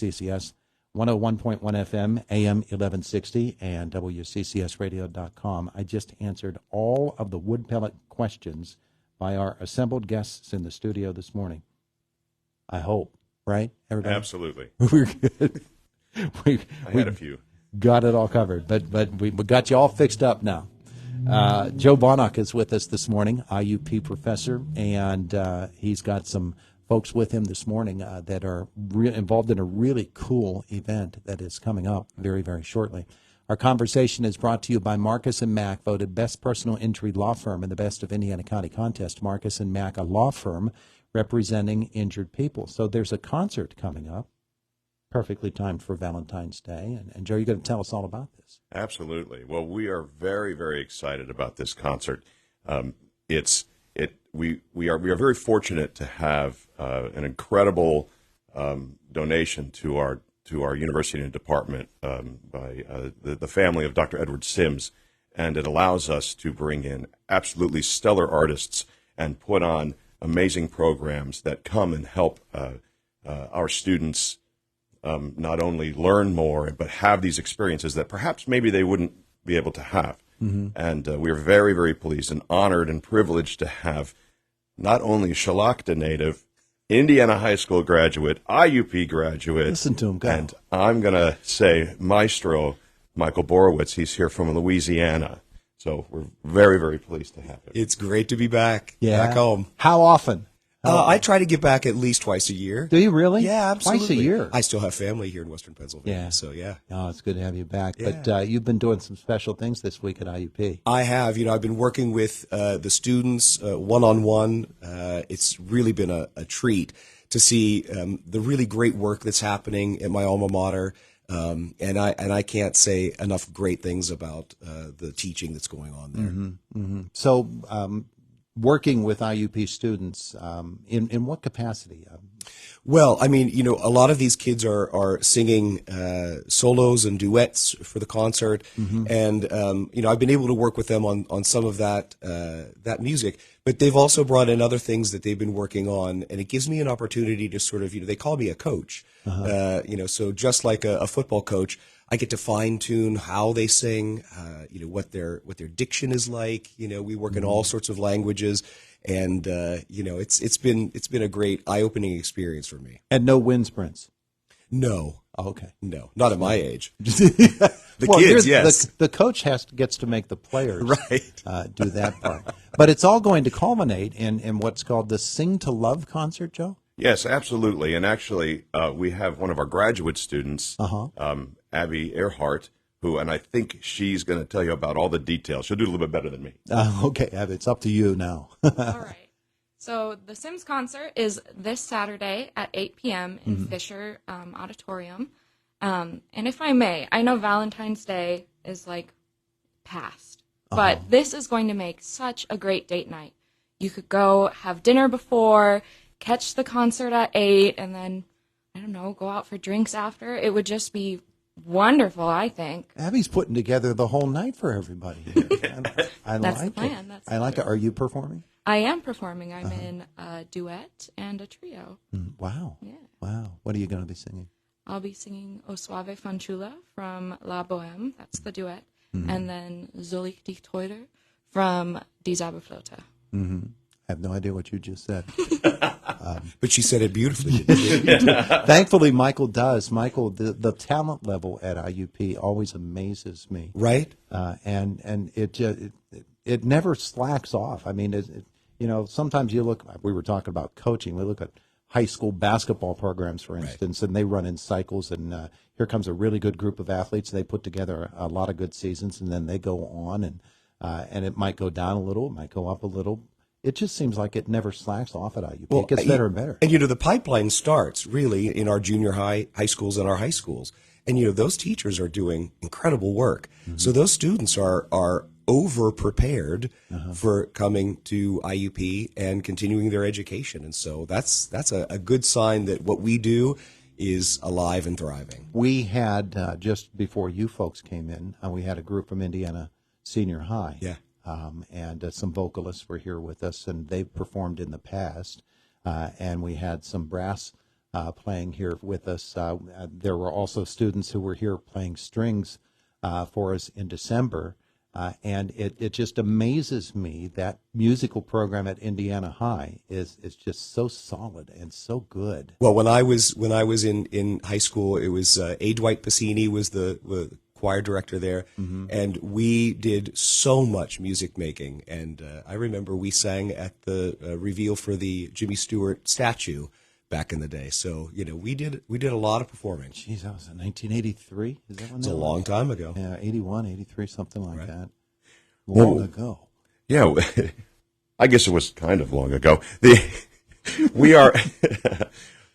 CCS 101.1 FM, AM 1160, and WCCSradio.com. I just answered all of the wood pellet questions by our assembled guests in the studio this morning. I hope, right, everybody? Absolutely. We're good. We had a few. Got it all covered, but we got you all fixed up now. Joe Baunoch is with us this morning, IUP professor, and he's got some folks with him this morning that are involved in a really cool event that is coming up very, very shortly. Our conversation is brought to you by Marcus & Mack, voted best personal injury law firm in the Best of Indiana County contest. Marcus & Mack, a law firm representing injured people. So there's a concert coming up, perfectly timed for Valentine's Day. And Joe, you're going to tell us all about this. Absolutely. Well, we are very, very excited about this concert. We are very fortunate to have an incredible donation to our university and department by the family of Dr. Edward Sims, and it allows us to bring in absolutely stellar artists and put on amazing programs that come and help our students not only learn more but have these experiences that perhaps maybe they wouldn't be able to have. Mm-hmm. And we're very, very pleased and honored and privileged to have not only Shalakta native, Indiana High School graduate, IUP graduate. Listen to him, go. And I'm going to say maestro Michael Borowitz. He's here from Louisiana. So we're very, very pleased to have him. It's great to be back. Yeah. Back home. How often? I try to get back at least twice a year. Do you really? Yeah, absolutely. Twice a year? I still have family here in Western Pennsylvania. Yeah. So, yeah. Oh, it's good to have you back. Yeah. But you've been doing some special things this week at IUP. I have. I've been working with the students one-on-one. It's really been a treat to see the really great work that's happening at my alma mater. And I can't say enough great things about the teaching that's going on there. Mm-hmm, mm-hmm. So, working with IUP students, in what capacity? Well, I mean, a lot of these kids are singing solos and duets for the concert, mm-hmm. and I've been able to work with them on some of that music. But they've also brought in other things that they've been working on, and it gives me an opportunity to sort of, they call me a coach. Uh-huh. So just like a football coach, I get to fine tune how they sing, what their diction is like. We work in all sorts of languages, and it's been a great eye-opening experience for me. And no wind sprints. No. Oh, okay. No, not at my age. Well, kids, yes. The coach gets to make the players right. Do that part. But it's all going to culminate in what's called the Sing to Love concert, Joe? Yes, absolutely. And actually, we have one of our graduate students, Abby Erhart, and I think she's going to tell you about all the details. She'll do a little bit better than me. Okay, Abby, it's up to you now. All right. So the Sims concert is this Saturday at 8 p.m. in mm-hmm. Fisher Auditorium. And if I may, I know Valentine's Day is past, but this is going to make such a great date night. You could go have dinner before, catch the concert at 8, and then, go out for drinks after. It would just be wonderful, I think. Abby's putting together the whole night for everybody here. I That's like the plan. it. That's I like it. Are you performing? I am performing. I'm in a duet and a trio. Wow. Yeah. Wow. What are you going to be singing? I'll be singing O Suave Fanciulla from La Bohème. That's the duet. Mm-hmm. And then Soll ich dich teurer from Die Zauberflöte. Mm-hmm. I have no idea what you just said. But she said it beautifully. Thankfully, Michael does. Michael, the talent level at IUP always amazes me. Right. And it never slacks off. I mean, sometimes you look, we were talking about coaching, we look at high school basketball programs, for instance, right. and they run in cycles, and here comes a really good group of athletes. They put together a lot of good seasons, and then they go on, and it might go down a little, it might go up a little. It just seems like it never slacks off at IUP. Well, it gets better and better. And, the pipeline starts really in our junior high schools and our high schools. And, those teachers are doing incredible work. Mm-hmm. So those students are over-prepared for coming to IUP and continuing their education. And so that's a good sign that what we do is alive and thriving. We had, just before you folks came in, we had a group from Indiana Senior High. Yeah. And some vocalists were here with us, and they've performed in the past. And we had some brass playing here with us. There were also students who were here playing strings for us in December. And it just amazes me that musical program at Indiana High is just so solid and so good. Well, when I was in high school, it was A. Dwight Pacini was the choir director there, and we did so much music making. And I remember we sang at the reveal for the Jimmy Stewart statue back in the day. So, we did a lot of performing. Geez, that was in 1983? Is that when It's that a was? long time ago. Yeah, 81, 83, something like Right. that. Long ago. Yeah, I guess it was kind of long ago. We are,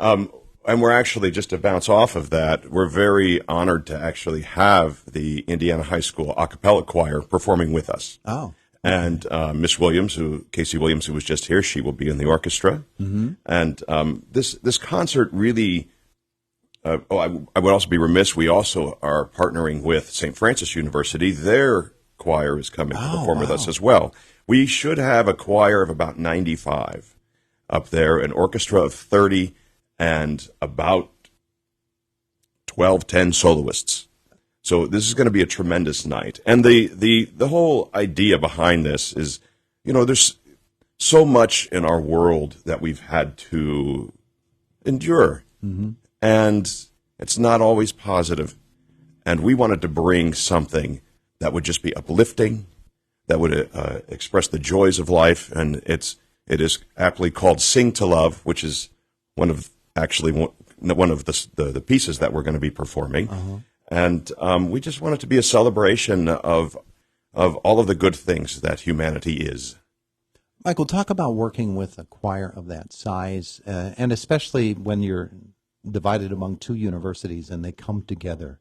and we're actually, just to bounce off of that, we're very honored to actually have the Indiana High School a cappella choir performing with us. Oh. And Miss Williams, Casey Williams, who was just here, she will be in the orchestra. And this concert really, I would also be remiss, we also are partnering with St. Francis University. Their choir is coming to perform with us as well. We should have a choir of about 95 up there, an orchestra of 30, and about 10 soloists. So this is going to be a tremendous night. And the whole idea behind this is, there's so much in our world that we've had to endure. And it's not always positive. And we wanted to bring something that would just be uplifting, that would express the joys of life. And it is aptly called Sing to Love, which is one of the pieces that we're going to be performing. And we just want it to be a celebration of all of the good things that humanity is. Michael, talk about working with a choir of that size, and especially when you're divided among two universities and they come together.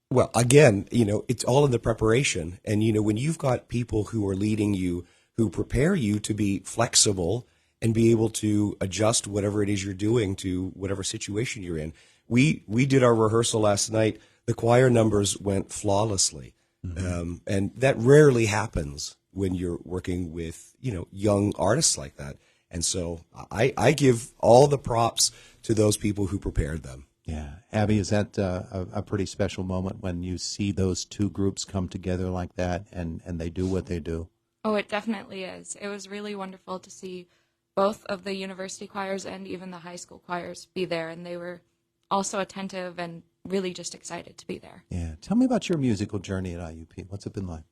Well, again, it's all in the preparation. And, when you've got people who are leading you, who prepare you to be flexible and be able to adjust whatever it is you're doing to whatever situation you're in. We did our rehearsal last night. The choir numbers went flawlessly. And that rarely happens when you're working with, young artists like that. And so I give all the props to those people who prepared them. Yeah. Abby, is that a pretty special moment when you see those two groups come together like that and they do what they do? Oh, it definitely is. It was really wonderful to see both of the university choirs and even the high school choirs be there, and they were also attentive and really just excited to be there. Yeah. Tell me about your musical journey at IUP. What's it been like?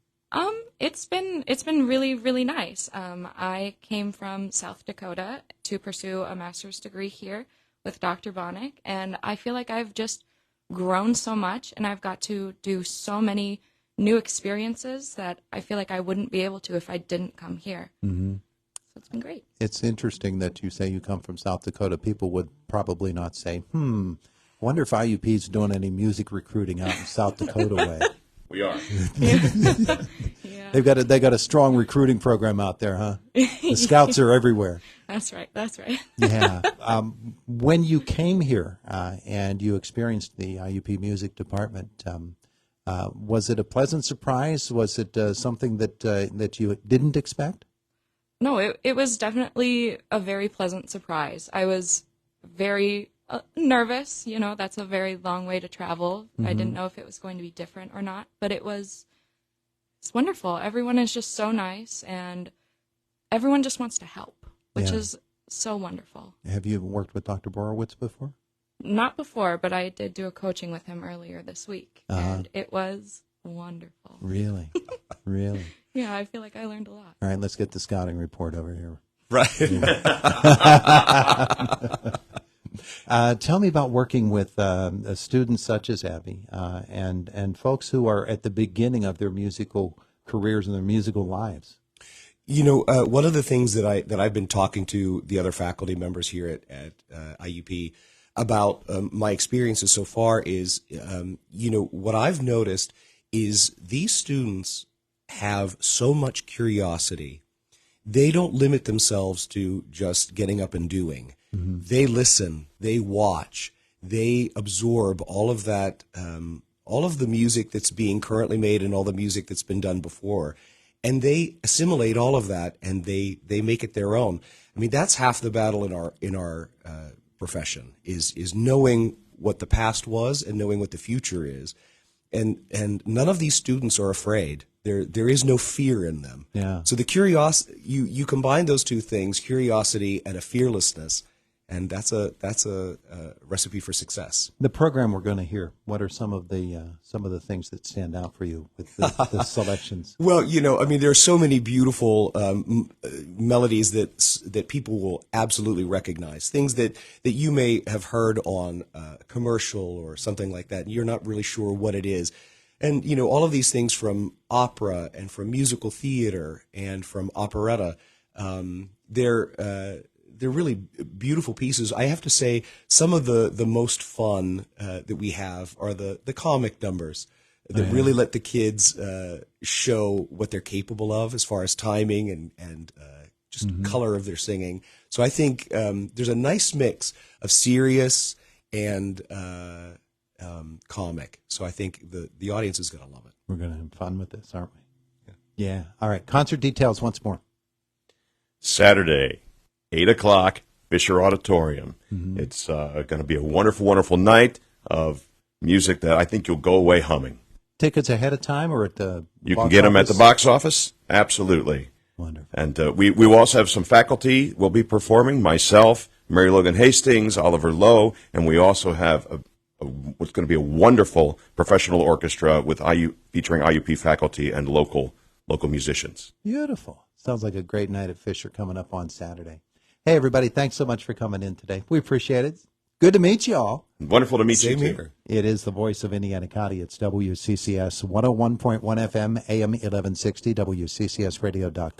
It's been really, really nice. I came from South Dakota to pursue a master's degree here with Dr. Baunoch, and I feel like I've just grown so much, and I've got to do so many new experiences that I feel like I wouldn't be able to if I didn't come here. So it's been great. It's interesting that you say you come from South Dakota. People would probably not say, wonder if IUP's doing any music recruiting out in South Dakota way. We are. Yeah. They got a strong recruiting program out there, huh? The scouts are everywhere. That's right. Yeah. When you came here and you experienced the IUP music department, was it a pleasant surprise? Was it something that you didn't expect? No, it was definitely a very pleasant surprise. I was very nervous. That's a very long way to travel. I didn't know if it was going to be different or not, but it's wonderful. Everyone is just so nice, and everyone just wants to help, which is so wonderful. Have you worked with Dr. Borowitz before? Not before, but I did do a coaching with him earlier this week, and it was wonderful. Really? Really? Yeah, I feel like I learned a lot. All right, let's get the scouting report over here. Right. Tell me about working with students such as Abby and folks who are at the beginning of their musical careers and their musical lives. One of the things that I've been talking to the other faculty members here at IUP about my experiences so far is, what I've noticed is these students have so much curiosity. They don't limit themselves to just getting up and doing. They listen, they watch, they absorb all of that, all of the music that's being currently made and all the music that's been done before. And they assimilate all of that and they make it their own. I mean, that's half the battle in our profession is knowing what the past was and knowing what the future is. And none of these students are afraid. There is no fear in them. Yeah. So the curiosity, you combine those two things, curiosity and a fearlessness, and that's a recipe for success. The program we're going to hear, what are some of the things that stand out for you with the selections? Well, there are so many beautiful melodies that people will absolutely recognize. Things that you may have heard on a commercial or something like that, and you're not really sure what it is. And, all of these things from opera and from musical theater and from operetta, they're really beautiful pieces. I have to say some of the most fun that we have are the comic numbers that really let the kids show what they're capable of as far as timing and just color of their singing. So I think there's a nice mix of serious and comic. So I think the audience is going to love it. We're going to have fun with this, aren't we? Yeah. All right. Concert details once more. Saturday, 8 o'clock, Fisher Auditorium. It's going to be a wonderful, wonderful night of music that I think you'll go away humming. Tickets ahead of time or at the You can get them at the box office? Absolutely. Wonderful. And we will also have some faculty will be performing, myself, Mary Logan Hastings, Oliver Lowe, and we also have what's going to be a wonderful professional orchestra with featuring IUP faculty and local musicians. Beautiful. Sounds like a great night at Fisher coming up on Saturday. Hey, everybody, thanks so much for coming in today. We appreciate it. Good to meet you all. Wonderful to meet Same you, too. here. It is the voice of Indiana County. It's WCCS 101.1 FM, AM 1160, WCCSradio.com.